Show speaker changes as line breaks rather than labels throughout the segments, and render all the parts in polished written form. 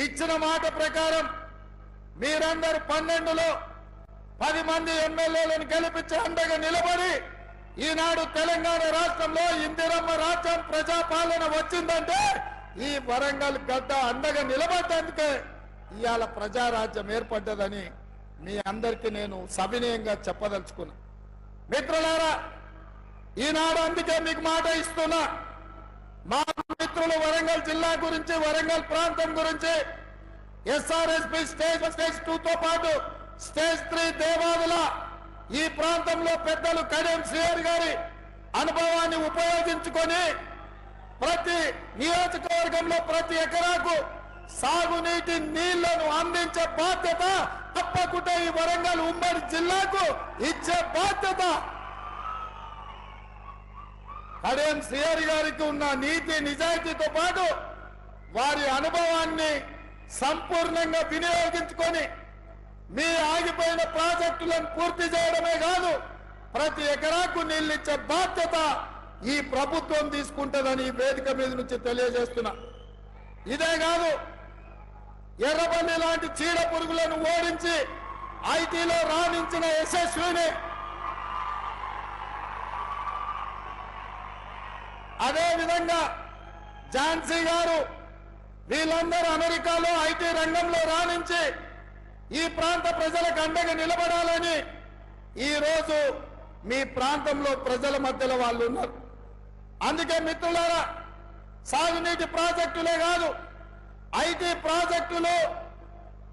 ఇచ్చిన మాట ప్రకారం మీరందరూ 12లో 10 మంది ఎమ్మెల్యేలను గెలిపించి అండగా నిలబడి ఈనాడు తెలంగాణ రాష్ట్రంలో ఇందిరమ్మ రాజ్యం ప్రజాపాలన వచ్చిందంటే ఈ వరంగల్ గడ్డ అండగా నిలబడ్డందుకే ఇవాళ ప్రజారాజ్యం ఏర్పడ్డదని మీ అందరికీ నేను సవినయంగా చెప్పదలుచుకున్నా. మిత్రులారా, ఈనాడు అందుకే మీకు మాట ఇస్తున్నా. మా మిత్రులు వరంగల్ జిల్లా గురించి, వరంగల్ ప్రాంతం గురించి ఎస్ఆర్ఎస్పి స్టేజ్ 2తో పాటు స్టేజ్ 3 దేవాదుల ఈ ప్రాంతంలో పెద్దలు కడియం శ్రీహరి గారి అనుభవాన్ని ఉపయోగించుకొని ప్రతి నియోజకవర్గంలో ప్రతి ఎకరాకు సాగునీటి నీళ్లను అందించే బాధ్యత తప్పకుండా ఈ వరంగల్ ఉమ్మడి జిల్లాకు ఇచ్చే బాధ్యత కడియం శ్రీహరి గారికి ఉన్న నీతి నిజాయితీతో పాటు వారి అనుభవాన్ని సంపూర్ణంగా వినియోగించుకొని మీ ఆగిపోయిన ప్రాజెక్టులను పూర్తి చేయడమే కాదు, ప్రతి ఎకరాకు నీళ్ళిచ్చే బాధ్యత ఈ ప్రభుత్వం తీసుకుంటుందని ఈ వేదిక మీద నుంచి తెలియజేస్తున్నా. ఇదే కాదు, ఎర్రబల్లి లాంటి చీడ పురుగులను ఓడించి ఐటీలో రాణించిన యశస్విని, అదే విధంగా ఝాన్సీ గారు, వీళ్ళందరూ అమెరికాలో ఐటీ రంగంలో రాణించి ఈ ప్రాంత ప్రజలకు అండగా నిలబడాలని ఈ రోజు మీ ప్రాంతంలో ప్రజల మధ్యలో వాళ్ళు ఉన్నారు. అందుకే మిత్రులారా, సాగునీటి ప్రాజెక్టులే కాదు, ఐటీ ప్రాజెక్టులు,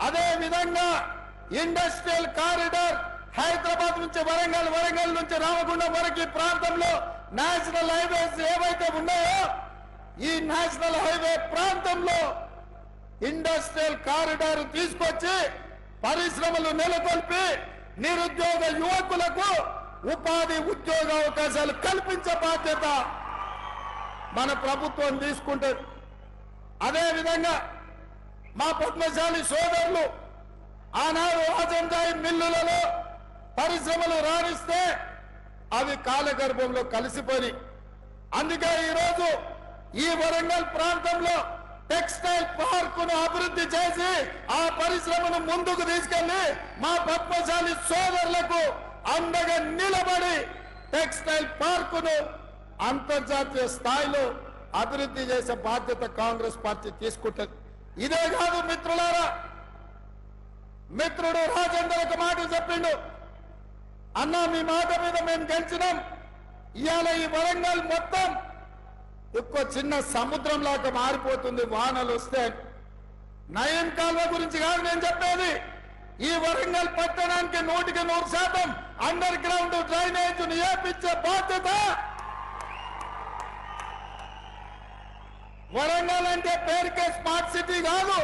అదే విధంగా ఇండస్ట్రియల్ కారిడార్ హైదరాబాద్ నుంచి వరంగల్, వరంగల్ నుంచి రామగుండం వరకు ఈ ప్రాంతంలో నేషనల్ హైవేస్ ఏవైతే ఉన్నాయో ఈ నేషనల్ హైవే ప్రాంతంలో ఇండస్ట్రియల్ కారిడార్ తీసుకొచ్చి పరిశ్రమలు నెలకొల్పి నిరుద్యోగ యువకులకు ఉపాధి ఉద్యోగ అవకాశాలు కల్పించే బాధ్యత మన ప్రభుత్వం తీసుకుంటుంది. అదే విధంగా మా పద్మశాలి సోదరులు ఆనాడు రాజంజాయి మిల్లులలో పరిశ్రమలు రాణిస్తే అవి కాలగర్భంలో కలిసిపోయి, అందుకే ఈరోజు ఈ వరంగల్ ప్రాంతంలో టెక్స్టైల్ పార్కును అభివృద్ధి చేసి ఆ పరిశ్రమను ముందుకు తీసుకెళ్లి మా పద్మశాలి సోదరులకు అండగా నిలబడి టెక్స్టైల్ పార్కును అంతర్జాతీయ స్థాయిలో అభివృద్ధి చేసే బాధ్యత కాంగ్రెస్ పార్టీ తీసుకుంటుంది. ఇదే కాదు మిత్రులారా, మిత్రుడు రాజేందర్ ఒక మాట చెప్పిండు, అన్నా మీ మాట మీద మేము గెలిచినాం, ఇవాళ ఈ వరంగల్ మొత్తం ఎక్కువ చిన్న సముద్రం లాగా మారిపోతుంది వానలు వస్తే. నయం కాల్వ గురించి కాదు నేను చెప్పేది, ఈ వరంగల్ పట్టణానికి 100% అండర్ గ్రౌండ్ డ్రైనేజ్ ఏర్పించే బాధ్యత. వరంగల్ అంటే పేరుకే స్మార్ట్ సిటీ కాదు,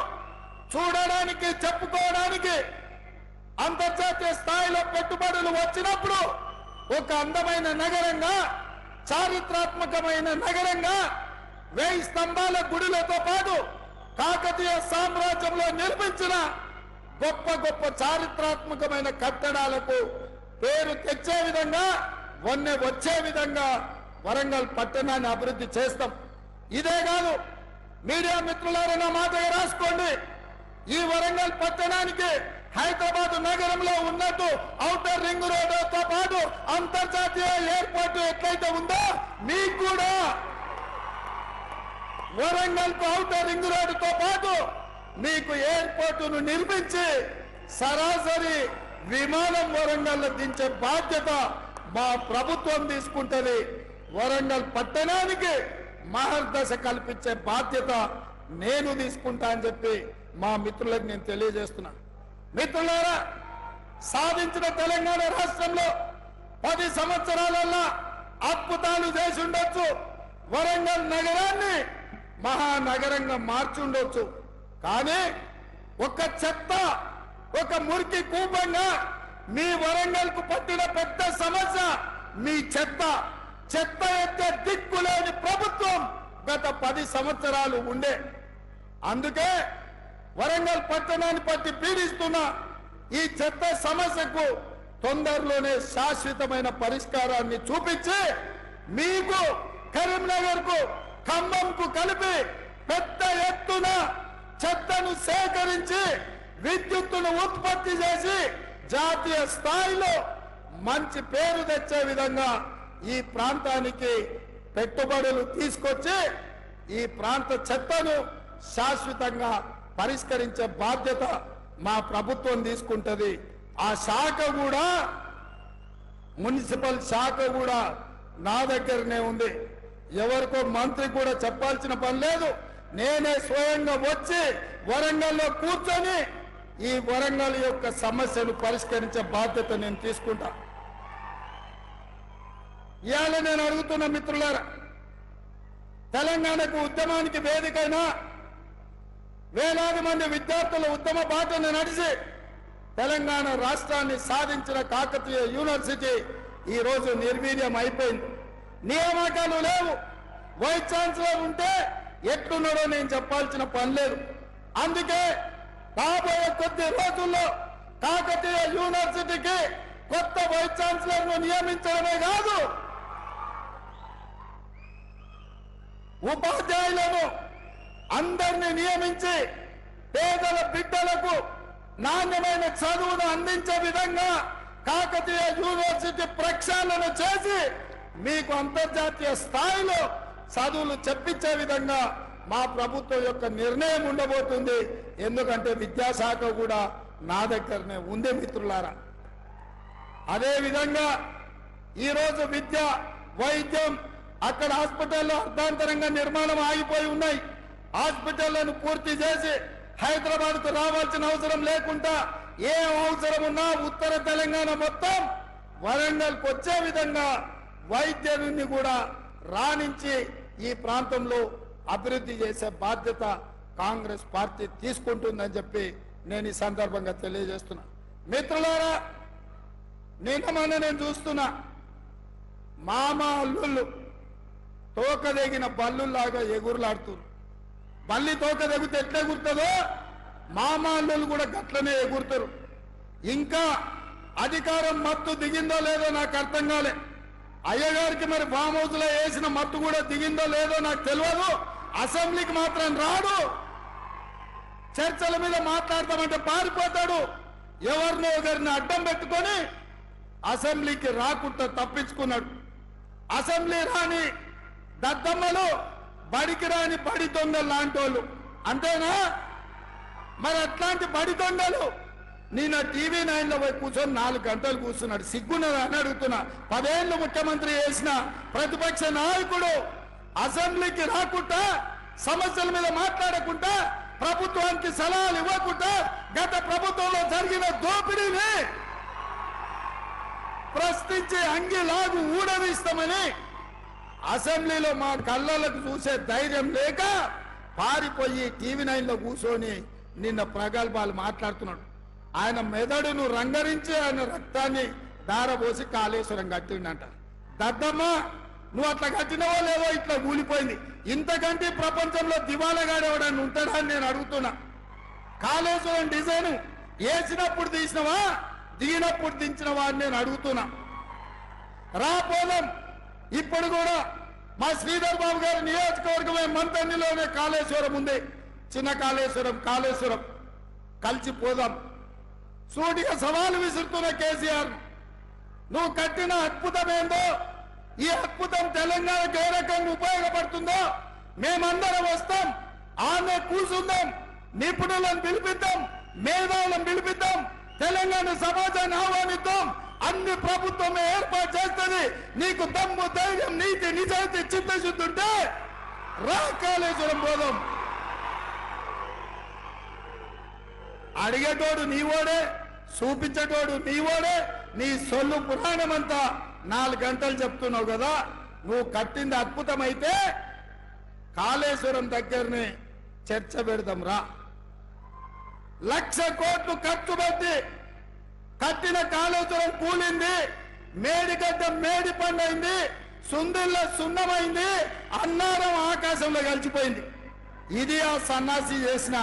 చూడడానికి చెప్పుకోవడానికి అంతర్జాతీయ స్థాయిలో పెట్టుబడులు వచ్చినప్పుడు ఒక అందమైన నగరంగా, చారిత్రాత్మకమైన నగరంగా, 1000 స్తంభాల గుడులతో పాటు కాకతీయ సామ్రాజ్యంలో నిర్మించిన గొప్ప గొప్ప చారిత్రాత్మకమైన కట్టడాలకు పేరు తెచ్చే విధంగా, వన్నె వచ్చే విధంగా వరంగల్ పట్టణాన్ని అభివృద్ధి చేస్తాం. ఇదే కాదు, మీడియా మిత్రులారా నా మాటగా రాసుకోండి, ఈ వరంగల్ పట్టణానికి హైదరాబాద్ నగరంలో ఉన్నట్టు ఔటర్ రింగ్ రోడ్డుతో పాటు అంతర్జాతీయ ఎయిర్పోర్ట్ ఎట్లయితే ఉందో మీకు కూడా వరంగల్ ఔటర్ రింగ్ రోడ్డుతో పాటు మీకు ఎయిర్పోర్టును నిర్మించి సరాసరి విమానం వరంగల్ దించే బాధ్యత మా ప్రభుత్వం తీసుకుంటది. వరంగల్ పట్టణానికి మహర్దశ కల్పించే బాధ్యత నేను తీసుకుంటా అని చెప్పి మా మిత్రులకు నేను తెలియజేస్తున్నా. మిత్రులారా, సాధించిన తెలంగాణ రాష్ట్రంలో 10 సంవత్సరాలల్లో అద్భుతాలు చేసి ఉండొచ్చు, వరంగల్ నగరాన్ని మహానగరంగా మార్చి ఉండొచ్చు. కానీ ఒక చెత్త, ఒక మురికి కూపంగా మీ వరంగల్ కు పట్టిన పెద్ద సమస్య మీ చెత్త. చెత్త ఎత్తే దిక్కులేని ప్రభుత్వం గత 10 సంవత్సరాలు ఉండే. అందుకే వరంగల్ పట్టణాన్ని పట్టి పీడిస్తున్న ఈ చెత్త సమస్యకు తొందరలోనే శాశ్వతమైన పరిష్కారాన్ని చూపించి మీకు కరీంనగర్ కు, ఖమ్మంకు కలిపి పెద్ద ఎత్తున చెత్తను సేకరించి విద్యుత్తును ఉత్పత్తి చేసి జాతీయ స్థాయిలో మంచి పేరు తెచ్చే విధంగా ఈ ప్రాంతానికి పెట్టుబడులు తీసుకొచ్చి ఈ ప్రాంత చెత్తను శాశ్వతంగా పరిష్కరించే బాధ్యత మా ప్రభుత్వం తీసుకుంటది. ఆ శాఖ కూడా మున్సిపల్ శాఖ కూడా నా దగ్గరనే ఉంది. ఎవరికో మంత్రి కూడా చెప్పాల్సిన పని లేదు. నేనే స్వయంగా వచ్చి వరంగల్లో కూర్చొని ఈ వరంగల్ యొక్క సమస్యలు పరిష్కరించే బాధ్యత నేను తీసుకుంటా. ఇవాళ నేను అడుగుతున్న మిత్రులారా, తెలంగాణకు ఉద్యమానికి వేదికైనా వేలాది మంది విద్యార్థుల ఉద్యమ బాటను నడిచి తెలంగాణ రాష్ట్రాన్ని సాధించిన కాకతీయ యూనివర్సిటీ ఈ రోజు నిర్వీర్యం అయిపోయింది. నియామకాలు లేవు. వైస్ ఛాన్సలర్ ఉంటే ఎట్లున్నాడో నేను చెప్పాల్సిన పని లేదు. అందుకే రాబోయే కొద్ది రోజుల్లో కాకతీయ యూనివర్సిటీకి కొత్త వైస్ ఛాన్సలర్ ను నియమించడమే కాదు, ఉపాధ్యాయులను అందరినీ నియమించి పేదల బిడ్డలకు నాణ్యమైన చదువును అందించే విధంగా కాకతీయ యూనివర్సిటీ ప్రక్షాళన చేసి మీకు అంతర్జాతీయ స్థాయిలో చదువులు చెప్పించే విధంగా మా ప్రభుత్వం యొక్క నిర్ణయం ఉండబోతుంది. ఎందుకంటే విద్యాశాఖ కూడా నా దగ్గరనే ఉంది మిత్రులారా. అదేవిధంగా ఈరోజు విద్య, వైద్యం, అక్కడ హాస్పిటల్లో అర్ధాంతరంగా నిర్మాణం ఆగిపోయి ఉన్నాయి. హాస్పిటళ్లను పూర్తి చేసి హైదరాబాద్ కు రావాల్సిన అవసరం లేకుండా ఏ అవసరం ఉన్నా ఉత్తర తెలంగాణ మొత్తం వరంగల్కి వచ్చే విధంగా వైద్యాన్ని కూడా రాణించి ఈ ప్రాంతంలో అభివృద్ధి చేసే బాధ్యత కాంగ్రెస్ పార్టీ తీసుకుంటుందని చెప్పి నేను ఈ సందర్భంగా తెలియజేస్తున్నా. మిత్రులారా, నేను చూస్తున్నా మామ అల్లుళ్ళు తోకదెగిన బల్లులాగా ఎగురులాడుతున్నారు. బల్లి తోక తెగితే ఎట్లా ఎగురుతుందో మామ అల్లుళ్ళు కూడా గట్లనే ఎగురుతారు. ఇంకా అధికారం మత్తు దిగిందో లేదో నాకు అర్థం కాలే. అయ్యగారికి మరి ఫామ్ హౌస్ లో వేసిన మత్తు కూడా దిగిందో లేదో నాకు తెలియదు. అసెంబ్లీకి మాత్రం రాడు. చర్చల మీద మాట్లాడతామంటే పారిపోతాడు. ఎవరినో ఒకరిని అడ్డం పెట్టుకొని అసెంబ్లీకి రాకుండా తప్పించుకున్నాడు. అసెంబ్లీ రాని దద్దమ్మలు, బడికి రాని బడి దొంగలు లాంటి వాళ్ళు అంతేనా? మరి అట్లాంటి బడి దొంగలు నిన్న టీవీ 9లో పోయి కూర్చొని 4 గంటలు కూర్చున్నాడు. సిగ్గున్నదా అని అడుగుతున్నా. 10 ఏళ్ళు ముఖ్యమంత్రి చేసిన ప్రతిపక్ష నాయకుడు అసెంబ్లీకి రాకుండా, సమస్యల మీద మాట్లాడకుండా, ప్రభుత్వానికి సలహాలు ఇవ్వకుండా గత ప్రభుత్వంలో జరిగిన దోపిడీని ప్రశ్నించి అంగిలాగు ఊడదీస్తామని అసెంబ్లీలో మా కళ్ళలకు చూసే ధైర్యం లేక పారిపోయి టీవీ 9లో కూర్చొని నిన్న ప్రగల్భాలు మాట్లాడుతున్నాడు. ఆయన మెదడును రంగరించి ఆయన రక్తాన్ని దారబోసి కాళేశ్వరం కట్టిండంట. దద్దమ్మ, నువ్వు అట్లా కట్టినవో లేవో ఇట్లా కూలిపోయింది. ఇంతకంటే ప్రపంచంలో దివాళగాడు ఎవడని ఉంటాడా అని నేను అడుగుతున్నా. కాళేశ్వరం డిజైన్ వేసినప్పుడు తీసినవా, దిగినప్పుడు దించినవా అని నేను అడుగుతున్నా. రాపోలం ఇప్పుడు కూడా మా శ్రీధర్ బాబు గారి నియోజకవర్గమే మంతన్నిలోనే కాళేశ్వరం ఉంది. చిన్న కాళేశ్వరం కలిసిపోదాం. సూటిగా సవాలు విసురుతున్న కేసీఆర్, నువ్వు కట్టిన అద్భుతం ఏందో, ఈ అద్భుతం తెలంగాణకు ఏ రకంగా ఉపయోగపడుతుందో మేమందరం వస్తాం, ఆమె కూర్చుందాం, నిపుణులను పిలిపిద్దాం, మేధావులను పిలిపిద్దాం, తెలంగాణ సమాజాన్ని ఆహ్వానిద్దాం. అన్ని ప్రభుత్వం ఏర్పాటు చేస్తుంది. నీకు దమ్ము, ధైర్యం, నీతి, నిజాయితీ, చిత్తశుద్ధి ఉంటే రా కాళేశ్వరం పోదాం. అడిగేటోడు నీవోడే, చూపించేటోడు నీవోడే. నీ సొల్లు పురాణం అంతా 4 గంటలు చెప్తున్నావు కదా. నువ్వు కట్టింది అద్భుతమైతే కాళేశ్వరం దగ్గరనే చర్చ పెడదాం రా. 1,00,000 కోట్లు ఖర్చు పెట్టి కట్టిన కాళేశ్వరం కూలింది, మేడిగడ్డ మేడి పండైంది, సుందిల్ల సున్నమైంది, అన్నారం ఆకాశంలో కలిసిపోయింది. ఇది ఆ సన్నాసి చేసిన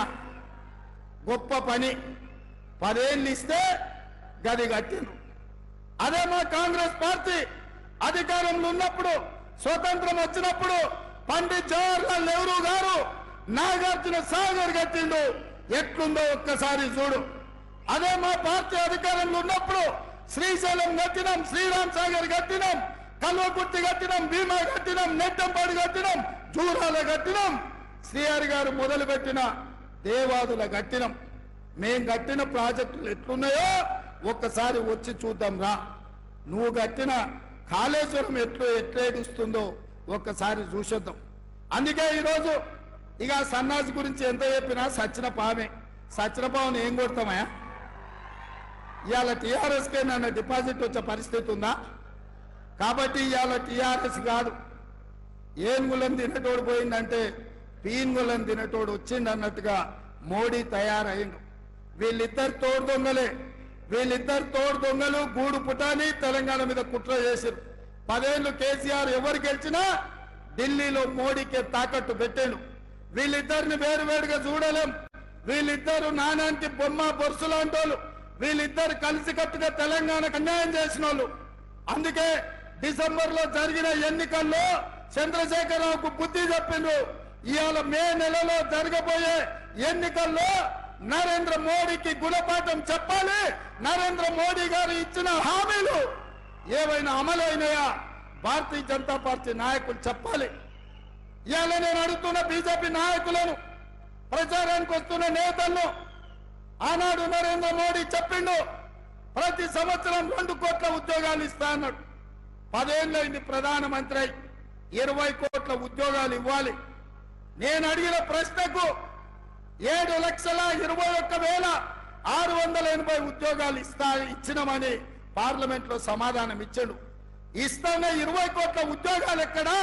గొప్ప పని. 10 ఏళ్ళు ఇస్తే గది కట్టిండ్రు. అదే మా కాంగ్రెస్ పార్టీ అధికారంలో ఉన్నప్పుడు, స్వతంత్రం వచ్చినప్పుడు పండిత్ జవహర్లాల్ నెహ్రూ గారు నాగార్జున సాగర్ కట్టిండు, ఎట్లుందో ఒక్కసారి చూడు. అదే మా పార్టీ అధికారంలో ఉన్నప్పుడు శ్రీశైలం కట్టినాం, శ్రీరామ్ సాగర్ కట్టినాం, కల్వకుర్తి కట్టినాం, భీమా కట్టినాం, నెట్టంపాడు కట్టినాం, జూరాల కట్టినాం, శ్రీహరి గారు మొదలుపెట్టిన దేవాదుల కట్టినాం. మేం కట్టిన ప్రాజెక్టులు ఎట్లున్నాయో ఒక్కసారి వచ్చి చూద్దాం రా. నువ్వు కట్టిన కాళేశ్వరం ఎట్లేడుస్తుందో ఒక్కసారి చూసేద్దాం. అందుకే ఈరోజు ఇక సన్నాసి గురించి ఎంత చెప్పినా సచిన పామే. సచిన పావుని ఏం కొడతామయ్యా? ఇవాళ టీఆర్ఎస్కే నన్ను డిపాజిట్ వచ్చే పరిస్థితి ఉందా? కాబట్టి ఇవాళ టీఆర్ఎస్ కాదు, ఏనుగులను తినటోడు పోయిందంటే పీనుగులను తినటోడు వచ్చిండు అన్నట్టుగా మోడీ తయారైండు. వీళ్ళిద్దరు తోడు దొంగలే. వీళ్ళిద్దరు తోడు దొంగలు గూడు పుటాని తెలంగాణ మీద కుట్ర చేశారు. 10 ఏళ్ళు కేసీఆర్ ఎవరు గెలిచినా ఢిల్లీలో మోడీకే తాకట్టు పెట్టాడు. వీళ్ళిద్దరిని వేరువేరుగా చూడలేం. వీళ్ళిద్దరు నాణానికి బొమ్మ బొరుసు లాంటోళ్ళు. వీళ్ళిద్దరు కలిసికట్టుగా తెలంగాణకు అన్యాయం చేసిన వాళ్ళు. అందుకే డిసెంబర్ లో జరిగిన ఎన్నికల్లో చంద్రశేఖరరావుకు బుద్ధి చెప్పిండ్రు. ఇవాళ మే నెలలో జరగబోయే ఎన్నికల్లో నరేంద్ర మోడీకి గుణపాఠం చెప్పాలి. నరేంద్ర మోడీ గారు ఇచ్చిన హామీలు ఏవైనా అమలైనాయా భారతీయ జనతా పార్టీ నాయకులు చెప్పాలి. ఇవాళ నేను అడుగుతున్న బీజేపీ నాయకులను, ప్రచారానికి వస్తున్న నేతలను, ఆనాడు నరేంద్ర మోడీ చెప్పిండు ప్రతి సంవత్సరం 2 కోట్ల ఉద్యోగాలు ఇస్తా అన్నాడు. 10 ఏళ్ళైంది ప్రధానమంత్రి, 20 కోట్ల ఉద్యోగాలు ఇవ్వాలి. నేను అడిగిన ప్రశ్నకు 7,21,680 ఉద్యోగాలు ఇచ్చినామని పార్లమెంట్ లో సమాధానం ఇచ్చాడు. ఇస్తాన 20 కోట్ల ఉద్యోగాలు ఎక్కడా,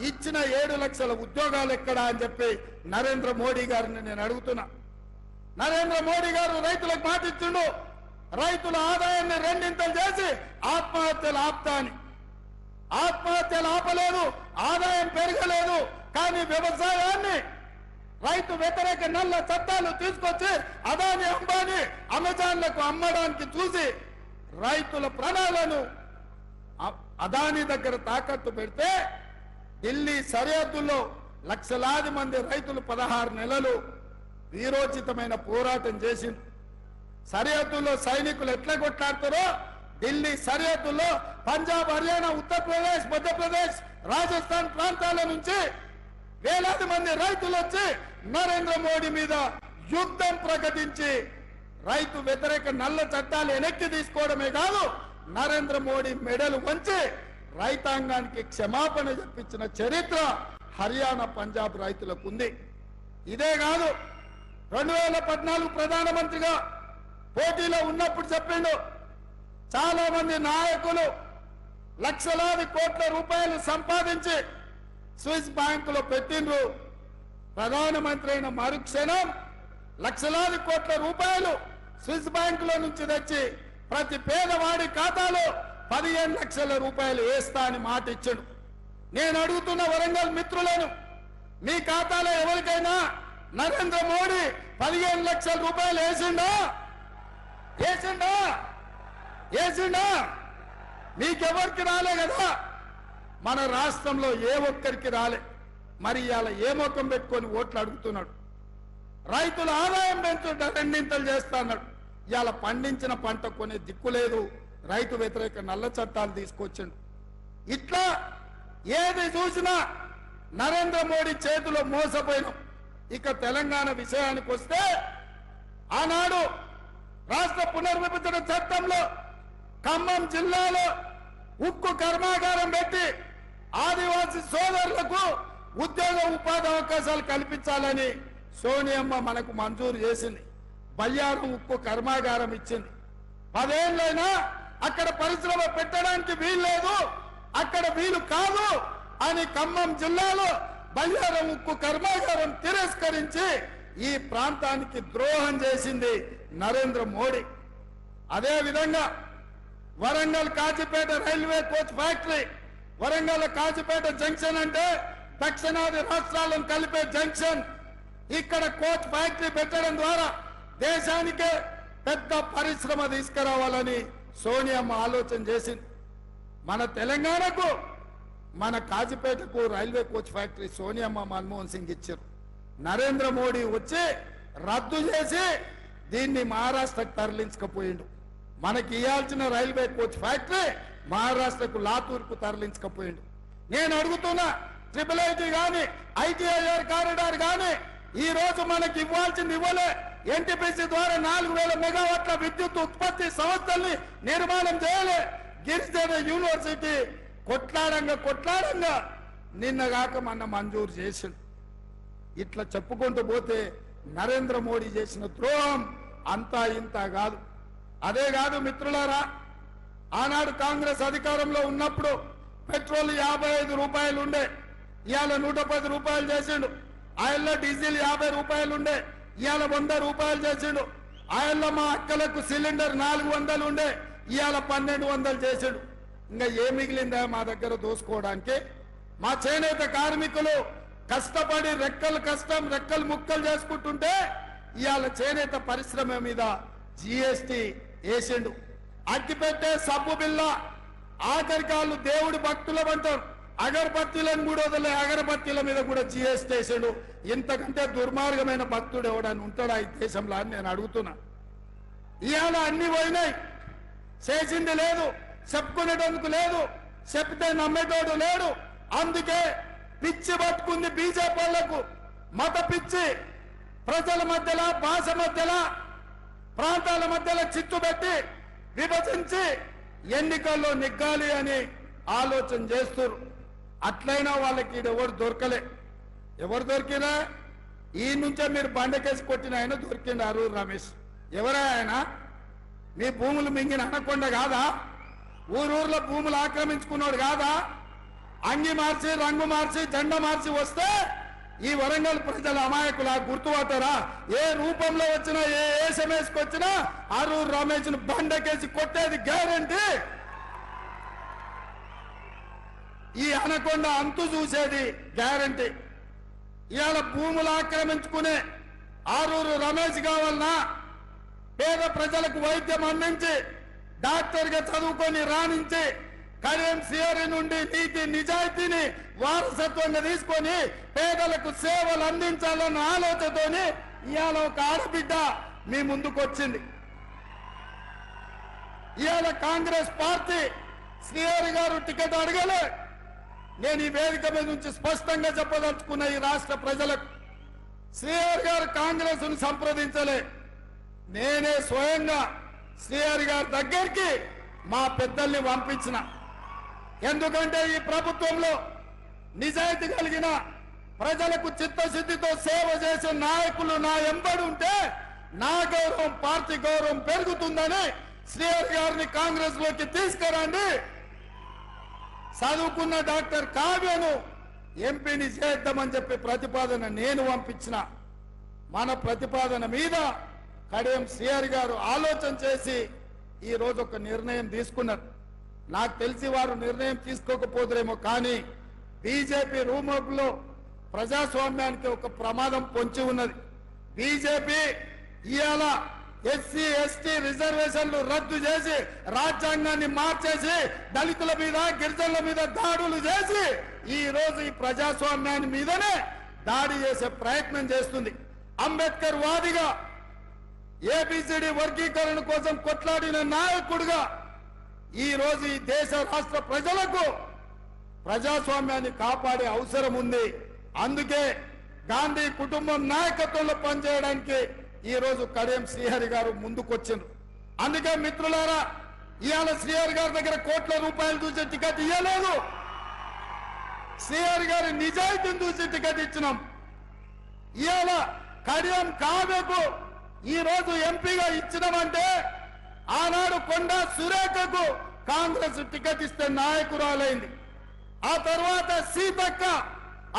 ఇచ్చిన 7 లక్షల ఉద్యోగాలు ఎక్కడా అని చెప్పి నరేంద్ర మోడీ గారిని నేను అడుగుతున్నా. నరేంద్ర మోడీ గారు రైతులకు మాట ఇచ్చిండు, రైతుల ఆదాయాన్ని 2 చేసి ఆత్మహత్యలు ఆపుతా అని. ఆత్మహత్యలు ఆపలేదు, ఆదాయం పెరగలేదు. కానీ వ్యవసాయాన్ని రైతు వ్యతిరేక నల్ల చట్టాలు తీసుకొచ్చి అదాని అంబానీ అమెజాన్లకు అమ్మడానికి చూసి రైతుల ప్రాణాలను అదాని దగ్గర తాకట్టు పెడితే ఢిల్లీ సరిహద్దుల్లో లక్షలాది మంది రైతులు 16 నెలలు వీరోచితమైన పోరాటం చేసింది. సరిహద్దుల్లో సైనికులు ఎట్లా కొట్లాడతారో ఢిల్లీ సరిహద్దుల్లో పంజాబ్, హర్యానా, ఉత్తరప్రదేశ్, మధ్యప్రదేశ్, రాజస్థాన్ ప్రాంతాల నుంచి వేలాది మంది రైతులు వచ్చి నరేంద్ర మోడీ మీద యుద్ధం ప్రకటించి రైతు వ్యతిరేక నల్ల చట్టాలు వెనక్కి తీసుకోవడమే కాదు, నరేంద్ర మోడీ మెడలు వంచి రైతాంగానికి క్షమాపణ చెప్పించిన చరిత్ర హర్యానా, పంజాబ్ రైతులకు ఉంది. ఇదే కాదు, 2014 ప్రధానమంత్రిగా పోటీలో ఉన్నప్పుడు చెప్పిండు, చాలా మంది నాయకులు లక్షలాది కోట్ల రూపాయలు సంపాదించి స్విస్ బ్యాంకులో పెట్టిండ్రు. ప్రధానమంత్రి అయిన మరుక్షణం లక్షలాది కోట్ల రూపాయలు స్విస్ బ్యాంకులో నుంచి తెచ్చి ప్రతి పేదవాడి ఖాతాలో 15 లక్షల రూపాయలు వేస్తా అని మాట ఇచ్చాడు. నేను అడుగుతున్న వరంగల్ మిత్రులను, మీ ఖాతాలో ఎవరికైనా నరేంద్ర మోడీ 15 లక్షల రూపాయలు వేసిండా? వేసిండా? వేసిండా? మీకెవరికి రాలే కదా. మన రాష్ట్రంలో ఏ ఒక్కరికి రాలే. మరి ఇవాళ ఏ మొక్కం పెట్టుకొని ఓట్లు అడుగుతున్నాడు? రైతుల ఆదాయం పెంచుంటే 2 చేస్తా అన్నాడు. ఇవాళ పండించిన పంట కొనే దిక్కు లేదు, రైతు వ్యతిరేక నల్ల చట్టాలు తీసుకొచ్చిండు. ఇట్లా ఏది చూసినా నరేంద్ర మోడీ చేతిలో మోసపోయినాం. ఇక తెలంగాణ విషయానికి వస్తే, ఆనాడు రాష్ట్ర పునర్విభజన చట్టంలో ఖమ్మం జిల్లాలో ఉక్కు కర్మాగారం పెట్టి ఆదివాసీ సోదరులకు ఉద్యోగ ఉపాధి అవకాశాలు కల్పించాలని సోనియమ్మ మనకు మంజూరు చేసింది. బయ్యారం ఉక్కు కర్మాగారం ఇచ్చింది. 10 ఏళ్ళైనా అక్కడ పరిశ్రమ పెట్టడానికి వీలు లేదు, అక్కడ వీలు కాదు అని ఖమ్మం జిల్లాలో బయ్యారం ఉక్కు కర్మాగారం తిరస్కరించి ఈ ప్రాంతానికి ద్రోహం చేసింది నరేంద్ర మోడీ. అదే విధంగా Warangal Kazipet railway coach factory, Warangal Kazipet junction అంటే దక్షిణాది రాష్ట్రాలను కలిపే జంక్షన్. ఇక్కడ కోచ్ ఫ్యాక్టరీ పెట్టడం ద్వారా దేశానికే పెద్ద పరిశ్రమ తీసుకురావాలని సోనియమ్మ ఆలోచన చేసింది. మన తెలంగాణకు, మన కాజీపేటకు రైల్వే కోచ్ ఫ్యాక్టరీ సోనియమ్మ, మన్మోహన్ సింగ్ ఇచ్చారు. నరేంద్ర మోడీ వచ్చి రద్దు చేసి దీన్ని మహారాష్ట్రకు తరలించకపోయిండు. మనకి ఇవ్వాల్సిన రైల్వే కోచ్ ఫ్యాక్టరీ మహారాష్ట్రకు లాతూర్కు తరలించకపోయిండు. నేను అడుగుతున్నా, ట్రిపుల్ ఐటీ గాని ఐటీఐఆర్ కారిడార్ గాని ఈ రోజు మనకి ఇవ్వాల్సింది ఇవ్వలే. ఎన్టీపీసీ ద్వారా 4000 మెగావాట్ల విద్యుత్ ఉత్పత్తి సంస్థల్ని నిర్మాణం చేయలే. గిరిజన యూనివర్సిటీ కొట్లాడంగా నిన్నగాక మొన్న మంజూరు చేసిండు. ఇట్లా చెప్పుకుంటూ పోతే నరేంద్ర మోడీ చేసిన ద్రోహం అంతా ఇంత కాదు. అదే కాదు మిత్రులారా, ఆనాడు కాంగ్రెస్ అధికారంలో ఉన్నప్పుడు పెట్రోల్ 55 రూపాయలు ఉండే, ఇవాళ 110 రూపాయలు చేసిండు. ఆయిల్లో డీజిల్ 50 రూపాయలు ఉండే, ఇవాళ 100 రూపాయలు చేసిండు. ఆయిల్లో మా అక్కలకు సిలిండర్ 400 ఉండే, ఇవాళ 1200 చేసిండు. ఇంకా ఏ మిగిలిందా మా దగ్గర దోసుకోవడానికి? మా చేనేత కార్మికులు కష్టపడి రెక్కలు ముక్కలు చేసుకుంటుంటే ఇవాళ చేనేత పరిశ్రమ మీద జీఎస్టీ వేసిండు. అగ్గిపెట్టే సబ్బు బిల్ల ఆఖరికి వాళ్ళు దేవుడి భక్తులు అంటారు, అగరబత్తీలను కూడా వదిలే అగరబత్తీల మీద కూడా జీఎస్టీ వేసాడు. ఇంతకంటే దుర్మార్గమైన భక్తుడు ఎవడని ఉంటాడా ఈ దేశంలో అని నేను అడుగుతున్నా. ఇవాళ అన్ని పోయినాయి, చేసింది లేదు, చెప్పుకునేటందుకు లేదు, చెప్తే నమ్మేటోడు లేడు. అందుకే పిచ్చి పట్టుకుంది బీజేపీ వాళ్లకు. మత పిచ్చి ప్రజల మధ్యలో, భాష మధ్యలో, ప్రాంతాల మధ్యలో చిచ్చు పెట్టి విభజించి ఎన్నికల్లో నెగ్గాలి అని ఆలోచన చేస్తారు. అట్లయినా వాళ్ళకి ఎవరు దొరకలే. ఎవరు దొరికినా ఈ నుంచే మీరు బండకేసి కొట్టిన ఆయన దొరికిండు అరూరు రమేష్. ఎవరా ఆయన? మీ భూములు మింగిన అనకొండ కాదా? ఊరూర్లో భూములు ఆక్రమించుకున్నాడు కాదా? అంగి మార్చి, రంగు మార్చి, జెండా మార్చి వస్తే ఈ వరంగల్ ప్రజల అమాయకులా గుర్తుపడతారా? ఏ రూపంలో వచ్చినా, ఏ ఎస్ఎంఎస్కి వచ్చినా అరూరు రమేష్ ను బండకేసి కొట్టేది గ్యారంటీ. ఈ అనకొండ అంతు చూసేది గ్యారంటీ. ఇవాళ భూములు ఆక్రమించుకునే ఆరూరు రమేష్ కావాలన్నా పేద ప్రజలకు వైద్యం అందించి డాక్టర్గా చదువుకొని రాణించి కడియం సిఆర్ఐ నుండి నీతి నిజాయితీని వారసత్వంగా తీసుకొని పేదలకు సేవలు అందించాలన్న ఆలోచనతోని ఇవాళ ఒక ఆడబిడ్డ మీ ముందుకు వచ్చింది. ఇవాళ కాంగ్రెస్ పార్టీ శ్రీహరి గారు టికెట్ అడగలే. నేను ఈ వేదిక మీద నుంచి స్పష్టంగా చెప్పదలుచుకున్న ఈ రాష్ట్ర ప్రజలకు, శ్రీహరి గారు కాంగ్రెస్ ను సంప్రదించలే. నేనే స్వయంగా శ్రీహరి గారి దగ్గరికి మా పెద్దల్ని పంపించిన. ఎందుకంటే ఈ ప్రభుత్వంలో నిజాయితీ కలిగిన ప్రజలకు చిత్తశుద్ధితో సేవ చేసే నాయకులు నా ఎంబడి ఉంటే నా గౌరవం, పార్టీ గౌరవం పెరుగుతుందని శ్రీహరి గారిని కాంగ్రెస్ లోకి తీసుకురండి, చదువుకున్న డాక్టర్ కావ్యను ఎంపీని చేద్దామని చెప్పి ప్రతిపాదన నేను పంపించిన. మన ప్రతిపాదన మీద కడియం శ్రీహరి గారు ఆలోచన చేసి ఈ రోజు ఒక నిర్ణయం తీసుకున్నారు. నాకు తెలిసి వారు నిర్ణయం తీసుకోకపోదురేమో, కానీ బీజేపీ రూమర్లో ప్రజాస్వామ్యానికి ఒక ప్రమాదం పొంచి ఉన్నది. బీజేపీ ఇవాళ ఎస్సీ ఎస్టీ రిజర్వేషన్లు రద్దు చేసి రాజ్యాంగాన్ని మార్చేసి దళితుల మీద, గిరిజనుల మీద దాడులు చేసి ఈ రోజు ఈ ప్రజాస్వామ్యాన్ని మీదనే దాడి చేసే ప్రయత్నం చేస్తుంది. అంబేద్కర్ వాదిగా, ఏబిసిడి వర్గీకరణ కోసం కొట్లాడిన నాయకుడిగా ఈ రోజు ఈ దేశ రాష్ట్ర ప్రజలకు ప్రజాస్వామ్యాన్ని కాపాడే అవసరం ఉంది. అందుకే గాంధీ కుటుంబం నాయకత్వంలో పనిచేయడానికి ఈ రోజు కడియం శ్రీహరి గారు ముందుకొచ్చిండ్రు. అందుకే మిత్రులారా, ఇవాళ శ్రీహరి గారి దగ్గర కోట్ల రూపాయలు చూసే టికెట్ ఇవ్వలేదు, శ్రీహరి గారి నిజాయితీని చూసి టికెట్ ఇచ్చినాం. ఇవాళ కడియం కావ్యకు ఈ రోజు ఎంపీగా ఇచ్చినామంటే ఆనాడు కొండా సురేఖకు కాంగ్రెస్ టికెట్ ఇస్తే నాయకురాలైంది. ఆ తర్వాత సీతక్క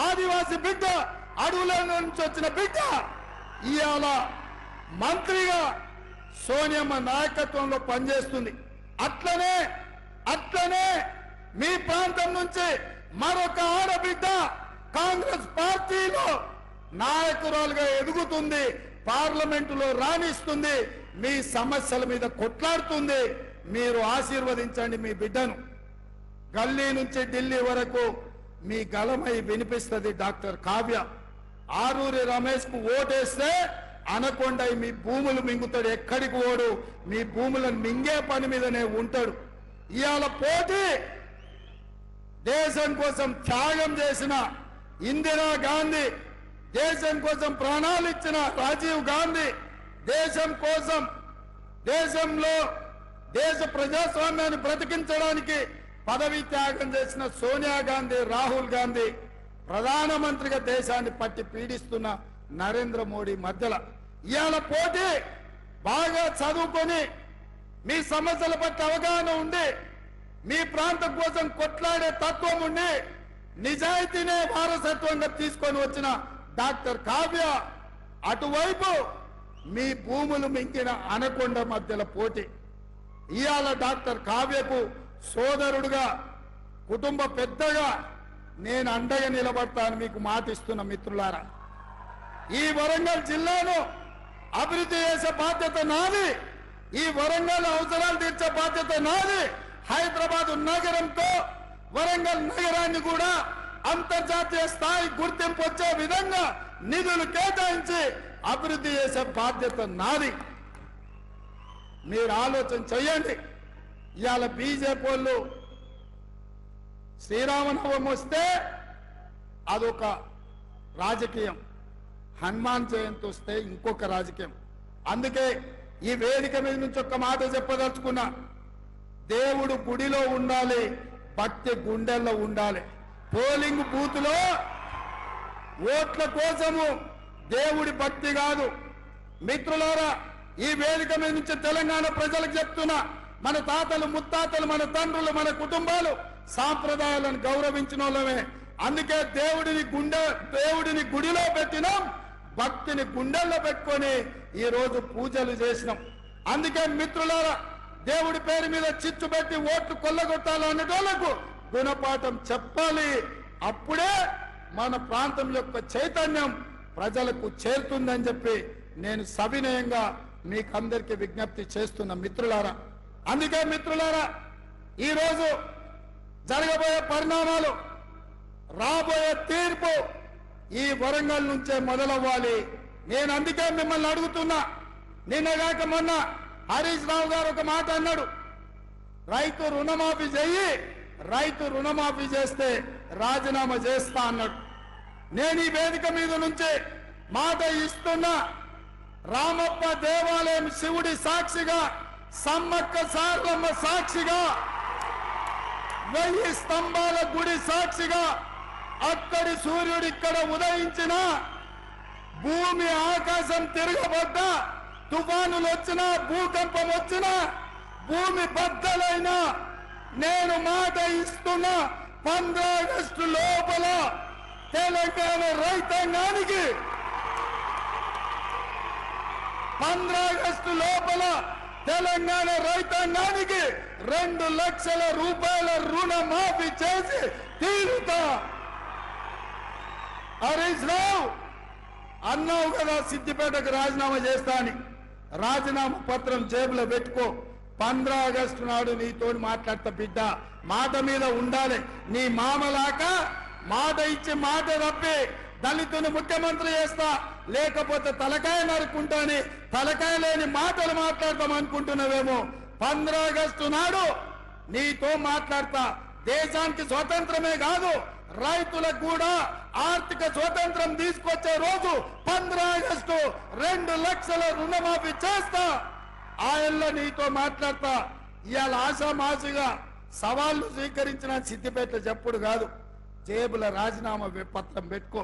ఆదివాసి బిడ్డ, అడవుల నుంచి వచ్చిన బిడ్డ ఇవాళ మంత్రిగా సోనియమ్మ నాయకత్వంలో పనిచేస్తుంది. అట్లనే మీ ప్రాంతం నుంచి మరొక ఆడబిడ్డ కాంగ్రెస్ పార్టీలో నాయకురాలుగా ఎదుగుతుంది, పార్లమెంటులో రాణిస్తుంది, మీ సమస్యల మీద కొట్లాడుతుంది. మీరు ఆశీర్వదించండి మీ బిడ్డను. గల్లీ నుంచి ఢిల్లీ వరకు మీ గలమై వినిపిస్తుంది డాక్టర్ కావ్య. ఆరూరి రమేష్ కు ఓటేస్తే అనకొండ మీ భూములు మింగుతాడు, ఎక్కడికి ఓడు మీ భూములను మింగే పని మీదనే ఉంటాడు. ఇవాళ పోటీ దేశం కోసం త్యాగం చేసిన ఇందిరా గాంధీ, దేశం కోసం ప్రాణాలు ఇచ్చిన రాజీవ్ గాంధీ, దేశం కోసం దేశంలో దేశ ప్రజాస్వామ్యాన్ని బ్రతికించడానికి పదవి త్యాగం చేసిన సోనియా గాంధీ, రాహుల్ గాంధీ, ప్రధానమంత్రిగా దేశాన్ని పట్టి పీడిస్తున్న నరేంద్ర మోడీ మధ్యలో ఇవాళ పోటీ బాగా చదువుకొని మీ సమస్యల పట్ల అవగాహన ఉండి మీ ప్రాంతం కోసం కొట్లాడే తత్వం ఉండి నిజాయితీనే వారసత్వంగా తీసుకొని వచ్చిన డాక్టర్ కావ్య, అటువైపు మీ భూములు మింగిన అనకొండ మధ్యలో పోటీ. ఇవాళ డాక్టర్ కావ్యకు సోదరుడుగా, కుటుంబ పెద్దగా నేను అండగా నిలబడతాను మీకు మాటిస్తున్న మిత్రులారా. ఈ వరంగల్ జిల్లాను అభివృద్ధి చేసే బాధ్యత నాది, ఈ వరంగల్ అవసరాలు తీర్చే బాధ్యత నాది. హైదరాబాద్ నగరంతో వరంగల్ నగరాన్ని కూడా అంతర్జాతీయ స్థాయి గుర్తింపు వచ్చే విధంగా నిధులు కేటాయించి అభివృద్ధి చేసే బాధ్యత నాది. మీరు ఆలోచన చేయండి. ఇవాళ బీజేపీ వాళ్ళు శ్రీరామనవమి వస్తే అదొక రాజకీయం, హనుమాన్ జయంతి వస్తే ఇంకొక రాజకీయం. అందుకే ఈ వేదిక మీద నుంచి ఒక్క మాట చెప్పదలుచుకున్నా, దేవుడు గుడిలో ఉండాలి, భక్తి గుండెల్లో ఉండాలి. పోలింగ్ బూత్ లో ఓట్ల కోసము దేవుడి భక్తి కాదు. మిత్రులారా, ఈ వేదిక మీద నుంచి తెలంగాణ ప్రజలకు చెప్తున్నా, మన తాతలు ముత్తాతలు మన తండ్రులు మన కుటుంబాలు సాంప్రదాయాలను గౌరవించిన వాళ్ళమే. అందుకే దేవుడిని గుడిలో పెట్టినాం, భక్తిని గుండెల్లో పెట్టుకొని ఈ రోజు పూజలు చేసినాం. అందుకే మిత్రులారా, దేవుడి పేరు మీద చిచ్చు పెట్టి ఓట్లు కొల్లగొట్టాలన్నటోళ్లకు గుణపాఠం చెప్పాలి. అప్పుడే మన ప్రాంతం యొక్క చైతన్యం ప్రజలకు చేరుతుందని చెప్పి నేను సవినయంగా మీకందరికీ విజ్ఞప్తి చేస్తున్న మిత్రులారా. అందుకే మిత్రులారా, ఈరోజు జరగబోయే పరిణామాలు, రాబోయే తీర్పు ఈ వరంగల్ నుంచే మొదలవ్వాలి. నేను అందుకే మిమ్మల్ని అడుగుతున్నా. నిన్నగాక మొన్న హరీష్ రావు గారు ఒక మాట అన్నాడు, రైతు రుణమాఫీ చెయ్యి, రైతు రుణమాఫీ చేస్తే రాజీనామా చేస్తా అన్నాడు. నేను ఈ వేదిక మీద నుంచి మాట ఇస్తున్నా, రామప్ప దేవాలయం శివుడి సాక్షిగా, సమ్మక్క సారలమ్మ సాక్షిగా, 1000 స్తంభాల గుడి సాక్షిగా, అక్కడి సూర్యుడు ఇక్కడ ఉదయించిన, భూమి ఆకాశం తిరగబడ్డా, తుఫానులు వచ్చినా, భూకంపం వచ్చినా, భూమి బద్దలైనా, నేను మాట ఇస్తున్నా, 15 ఆగస్టు లోపల తెలంగాణ రైతాంగానికి 15 ఆగస్టు లోపల తెలంగాణ రైతాంగానికి 2 లక్షల రూపాయల రుణమాఫీ చేసి తీరుతా. హరీష్ రావు అన్నావు కదా సిద్దిపేటకు రాజీనామా చేస్తా అని, రాజీనామా పత్రం జేబులో పెట్టుకో. 15 ఆగస్టు నాడు నీతో మాట్లాడతా బిడ్డ, మాట మీద ఉండాలి. నీ మామలాక మాట ఇచ్చి మాట తప్పి దళితుని ముఖ్యమంత్రి చేస్తా, లేకపోతే తలకాయ నరుకుంటాని తలకాయ లేని మాటలు మాట్లాడతాం అనుకుంటున్నావేమో. 15 ఆగస్టు నాడు నీతో మాట్లాడతా. దేశానికి స్వతంత్రమే కాదు, రైతులకు కూడా ఆర్థిక స్వతంత్రం తీసుకొచ్చే రోజు 15 ఆగస్టు 2 లక్షల రుణమాఫీ చేస్తా. ఆయనలో నీతో మాట్లాడతా. ఇవాళ ఆశామాసిగా సవాళ్లు స్వీకరించిన సిద్దిపేట చెప్పుడు కాదు, జేబుల రాజీనామా పత్రం పెట్టుకో.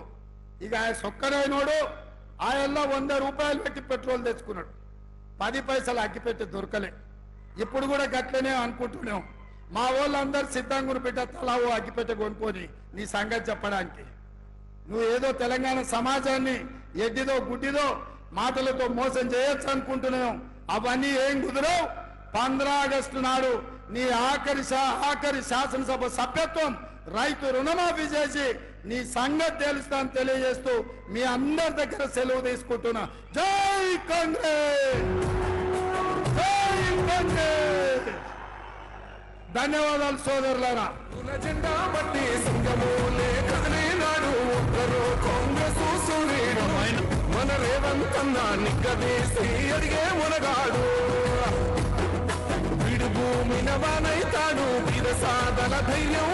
ఇక ఆయన సొక్కడైనోడు ఆయనలో 100 రూపాయలు పెట్టి పెట్రోల్ తెచ్చుకున్నాడు, 10 పైసలు అగ్గిపెట్టి దొరకలే. ఇప్పుడు కూడా గట్లనే అనుకుంటున్నాం. మా వాళ్ళందరూ సిద్ధంగా పెట్ట తలావు అగ్గిపెట్ట కొనుక్కొని నీ సంగతి చెప్పడానికి. నువ్వు ఏదో తెలంగాణ సమాజాన్ని ఎడ్డిదో గుడ్డిదో మాటలతో మోసం చేయొచ్చు అనుకుంటున్నాం. అవన్నీ ఏం కుదరవు. 15 ఆగస్టు నాడు నీ ఆఖరి శాసనసభ సభ్యత్వం రైతు రుణమాఫీ చేసి నీ సంగతి తెలుస్తాను తెలియజేస్తూ మీ అందరి దగ్గర సెలవు తీసుకుంటున్నా. జై కాంగ్రెస్, జై కాంగ్రెస్. ధన్యవాదాలు సోదరులారా.
జెండా బట్టి సింగమూలే కదిలినాడు. ఎవరో కాంగ్రెస్ సూర్యుడు మన రేవంత్ అన్న నిగ్గదీసి అడిగే మునగాడు విడు భూమిన వానైతాడు విరసాదల ధైర్యం